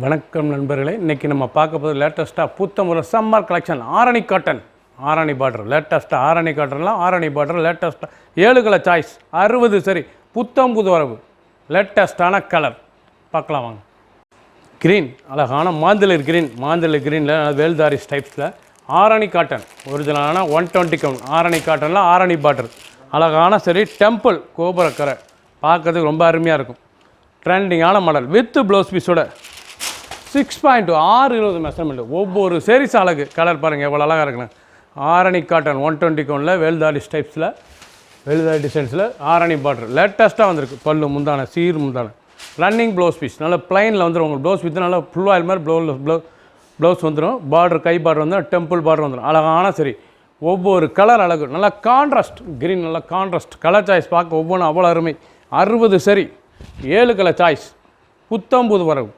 வணக்கம் நண்பர்களே, இன்றைக்கி நம்ம பார்க்க போது லேட்டஸ்ட்டாக புத்தமுறை summer collection Arani cotton, Arani border, லேட்டஸ்ட்டாக ஆரணி காட்டன்லாம் ஆரணி பார்டர் லேட்டஸ்ட்டாக 7 கலர் சாய்ஸ் 60 சரி புத்தம் புது வரவு லேட்டஸ்ட்டான கலர் பார்க்கலாம் வாங்க. க்ரீன், அழகான மாந்தளிர் க்ரீனில் வேல்தாரி டைப்ஸில் ஆரணி காட்டன் ஒரிஜினலான 120 கவுண்ட் ஆரணி காட்டனில் ஆரணி பார்டர் அழகான சரி டெம்பிள் கோபுரக்கரை பார்க்கறதுக்கு ரொம்ப அருமையாக இருக்கும். ட்ரெண்டிங்கான மாடல் வித் ப்ளவுஸ் பீஸோட 6.620 மெஷர்மெண்ட். ஒவ்வொரு சேரீஸ் அழகு கலர் பாருங்கள் எவ்வளோ அழகாக இருக்குண்ணே. ஆரணி காட்டன் 120 கவுண்டில் வேல்தாரி டைப்ஸில் வேல்தாரி டிசைன்ஸில் ஆரணி பார்டர் லேட்டஸ்ட்டாக வந்திருக்கு. பல்லு முந்தான சீர் முந்தான ரன்னிங் ப்ளவுஸ் பீஸ் நல்லா ப்ளைனில் வந்துடும். உங்களுக்கு ப்ளவுஸ் பீஸ் நல்லா ஃபுல் ஆயில் மாதிரி ப்ளவுஸ் வந்துடும். பார்டர் கை பார்டர் வந்து டெம்பிள் பார்டர் வந்துடும். அழகான சரி ஒவ்வொரு கலர் அழகு நல்லா கான்ட்ராஸ்ட் க்ரீன் நல்லா கான்ட்ராஸ்ட் கலர் சாய்ஸ் பார்க்க ஒவ்வொன்றும் அவ்வளோ அருமை. 60 சரி 7 கலர் சாய்ஸ் புத்தம்புது வரவு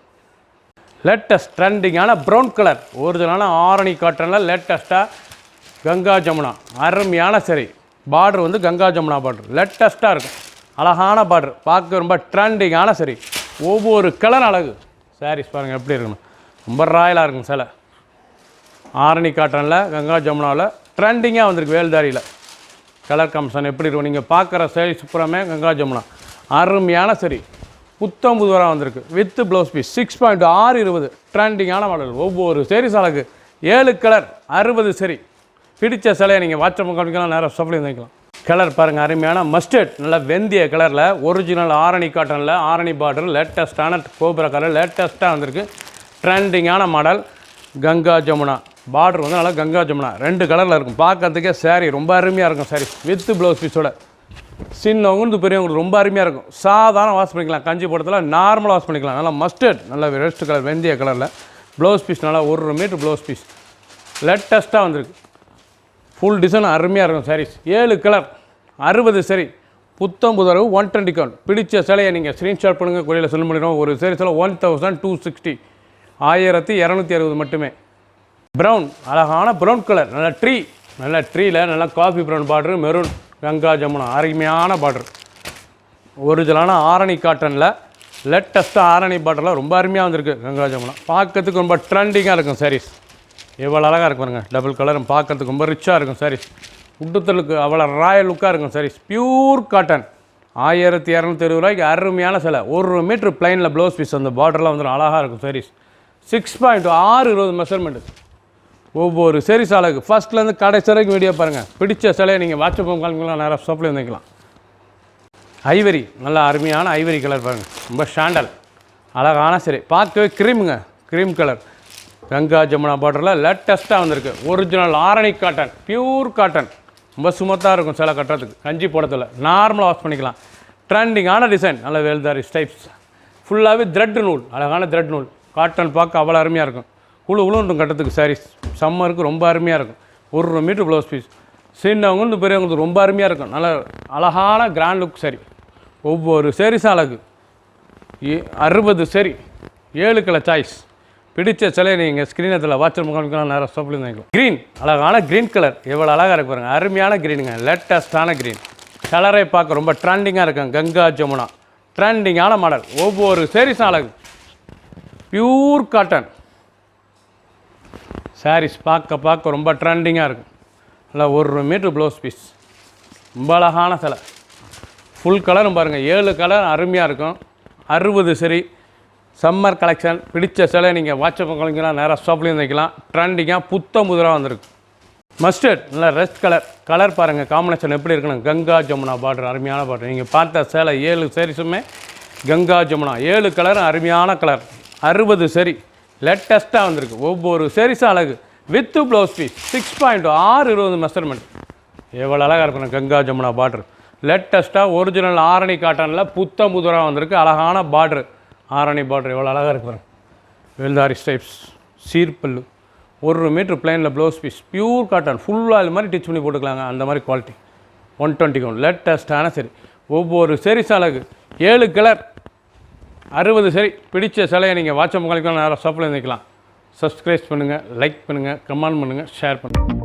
லேட்டஸ்ட் ட்ரெண்டிங்கான ப்ரௌன் கலர் ஒரிஜினலான ஆரணி காட்டனில் லேட்டஸ்ட்டாக கங்கா ஜமுனா அருமையான சரி பார்டர் வந்து கங்கா ஜமுனா பார்டர் லேட்டஸ்ட்டாக இருக்கும். அழகான பார்டர் பார்க்க ரொம்ப ட்ரெண்டிங்கான சரி ஒவ்வொரு கலர் அழகு. சாரீஸ் பாருங்கள் எப்படி இருக்கணும், ரொம்ப ராயலாக இருக்கும். சில ஆரணி காட்டனில் கங்கா ஜமுனாவில் ட்ரெண்டிங்காக வந்திருக்கு. வேல்தாரியில் கலர் காம்பினேஷன் எப்படி இருக்கும் நீங்கள் பார்க்குற சாரீ சூப்பராமே கங்கா ஜமுனா அருமையான சரி புத்தம் புதுவராக வந்திருக்கு வித் ப்ளவுஸ் பீஸ் 6.620 ட்ரெண்டிங்கான மாடல். ஒவ்வொரு சேரீஸ் அழகு 7 கலர் 60 சரி பிடிச்ச சிலையை நீங்கள் வாட்ஸ்அப் காமிக்கலாம், நேரம் சப்ளை வைக்கலாம். கலர் பாருங்கள் அருமையான மஸ்டர்ட் நல்லா வெந்திய கலரில் ஒரிஜினல் ஆரணி காட்டனில் ஆரணி பார்டர் லேட்டஸ்ட்டான கோபுர கலர் லேட்டஸ்ட்டாக வந்திருக்கு. ட்ரெண்டிங்கான மாடல் கங்கா ஜமுனா பார்டர் வந்து நல்லா கங்கா ஜமுனா 2 கலரில் இருக்கும். பார்க்கறதுக்கே சாரீ ரொம்ப அருமையாக இருக்கும். சாரீ வித் ப்ளவுஸ் பீஸோட சின்னவங்க பெரியவங்களுக்கு ரொம்ப அருமையாக இருக்கும். சாதாரண வாஷ் பண்ணிக்கலாம், கஞ்சி போடத்தில் நார்மலாக வாஷ் பண்ணிக்கலாம். நல்லா மஸ்டர்ட் நல்லா ரெஸ்ட் கலர் வெந்திய கலரில் ப்ளவுஸ் பீஸ் நல்லா 1 மீட்டர் ப்ளவுஸ் பீஸ் லேட்டஸ்ட்டாக வந்திருக்கு. ஃபுல் டிசைன் அருமையாக இருக்கும். சாரீஸ் 7 கலர் 60 சரி புத்தம் புதரவு 120 கவுண்ட். பிடிச்ச சிலையை நீங்கள் ஸ்க்ரீன்ஷாட் பண்ணுங்கள், கொடியில் செல் பண்ணிடுவோம். ஒரு சாரீஸில் 1260 1260 மட்டுமே. ப்ரௌன் அழகான ப்ரௌன் கலர் நல்லா ட்ரீயில் நல்லா coffee brown border maroon Ganga Jamuna அருமையான பார்டர் ஒரிஜினலான ஆரணி காட்டனில் லேட்டஸ்ட்டாக ஆரணி பார்டரில் ரொம்ப அருமையாக வந்திருக்கு. கங்கா ஜமுனா பார்க்கறதுக்கு ரொம்ப ட்ரெண்டிங்காக இருக்கும். சாரீஸ் எவ்வளோ அழகாக இருக்கும் பாருங்கள். டபுள் கலரும் பார்க்கறதுக்கு ரொம்ப ரிச்சாக இருக்கும். சாரீஸ் உடுத்தலுக்கு அவ்வளோ ராயல் லுக்காக இருக்கும். சாரீஸ் பியூர் காட்டன் 1220 ரூபாய்க்கு அருமையான சிலை 1 மீட்ரு ப்ளைனில் ப்ளவுஸ் பீஸ் அந்த பார்டர்லாம் வந்துடும். அழகாக இருக்கும். சாரீஸ் 6.620 மெஷர்மெண்ட். ஒவ்வொரு சேரீஸ் அழகு ஃபஸ்ட்லேருந்து கடைசி வரைக்கும் வீடியோ பாருங்கள். பிடிச்ச சிலையை நீங்கள் வாட்ஸ்அப் காமிக்கலாம், நேராக ஷாப்பில் வந்துக்கலாம். ஐவரி நல்லா அருமையான ஐவரி கலர் பாருங்கள், ரொம்ப ஷாண்டல் அழகான சரி பார்க்கவே க்ரீம் கலர் கங்கா ஜமுனா பார்டரில் லேட்டஸ்ட்டாக வந்திருக்கு. Original Arani cotton pure cotton ரொம்ப சுமத்தாக இருக்கும். சில கட்டுறதுக்கு கஞ்சி போடத்தில் நார்மலாக வாஷ் பண்ணிக்கலாம். ட்ரெண்டிங்கான டிசைன் நல்ல வேல்தாரி டைப்ஸ் ஃபுல்லாகவே த்ரெட் நூல் அழகான த்ரெட் நூல் காட்டன் பார்க்க அவ்வளோ அருமையாக இருக்கும். உளுன்றும் கட்டுறதுக்கு சாரீஸ் சம்மருக்கு ரொம்ப அருமையாக இருக்கும். 1 மீட்டர் ப்ளவுஸ் பீஸ் சின்னவங்க பெரியவங்களுக்கு ரொம்ப அருமையாக இருக்கும். நல்ல அழகான கிராண்ட் லுக் சரி ஒவ்வொரு சேரீஸும் அழகு 60 சரி 7 கலர் சாய்ஸ். பிடிச்ச சிலையை நீங்கள் ஸ்க்ரீனத்தில் வாட்ஸ்அப் காமிக்கலாம், நேரம் சப்ளை வாங்கிக்கலாம். க்ரீன் அழகான க்ரீன் கலர் எவ்வளோ அழகாக இருக்கு பாருங்கள். அருமையான க்ரீனுங்க லேட்டஸ்ட்டான க்ரீன் கலரை பார்க்க ரொம்ப ட்ரெண்டிங்காக இருக்கும். கங்கா ஜமுனா ட்ரெண்டிங்கான மாடல் ஒவ்வொரு சேரீஸும் அழகு பியூர் காட்டன். சாரீஸ் பார்க்க ரொம்ப ட்ரெண்டிங்காக இருக்கும். நல்லா 1 மீட்ரு ப்ளவுஸ் பீஸ் ரொம்ப அழகான சிலை ஃபுல் கலரும் பாருங்கள் 7 கலர் அருமையாக இருக்கும். 60 சரி சம்மர் கலெக்ஷன். பிடிச்ச சிலை நீங்கள் வாட்ஸ்அப் கலக்கலாம், நேராக ஷாப்லேயும் வைக்கலாம். ட்ரெண்டிங்காக புத்தம் புதுராக வந்திருக்கு. மஸ்டர்ட் நல்லா ரெஸ்ட் கலர் பாருங்கள் காம்பினேஷன் எப்படி இருக்கணும். கங்கா ஜமுனா பார்டர் அருமையான பார்டர். நீங்கள் பார்த்த சேலை 7 சாரீஸுமே கங்கா ஜமுனா 7 கலரும் அருமையான கலர் 60 சரி லேட்டஸ்ட்டாக வந்திருக்கு. ஒவ்வொரு சேரீஸும் அழகு வித் ப்ளவுஸ் பீஸ் 6.620 மெஷர்மெண்ட். எவ்வளோ அழகாக இருக்கணும். கங்கா ஜமுனா பார்டர் லேட்டஸ்ட்டாக ஒரிஜினல் ஆரணி காட்டனில் புத்தம் புதுராக வந்திருக்கு. அழகான பார்டர் ஆரணி பார்டர் எவ்வளோ அழகாக இருக்கு பாருங்கள். வேல்தாரி டைப்ஸ் சீர்பல்லு 1 மீட்டர் ப்ளைனில் blouse piece pure cotton full ஆயில் மாதிரி டிச் பண்ணி போட்டுக்கலாங்க. அந்த மாதிரி குவாலிட்டி 120 கவுண்ட் லேட்டஸ்ட்டான சரி ஒவ்வொரு சேரீஸ் அழகு 7 கலர் 60 சரி பிடிச்ச சிலையை நீங்கள் வாட்ஸ்அப் காமிக்கலாம், நேராக ஷாப்பில் வந்துக்கலாம். சப்ஸ்கிரைப் பண்ணுங்கள், லைக் பண்ணுங்கள், கமெண்ட் பண்ணுங்கள், ஷேர் பண்ணுங்கள்.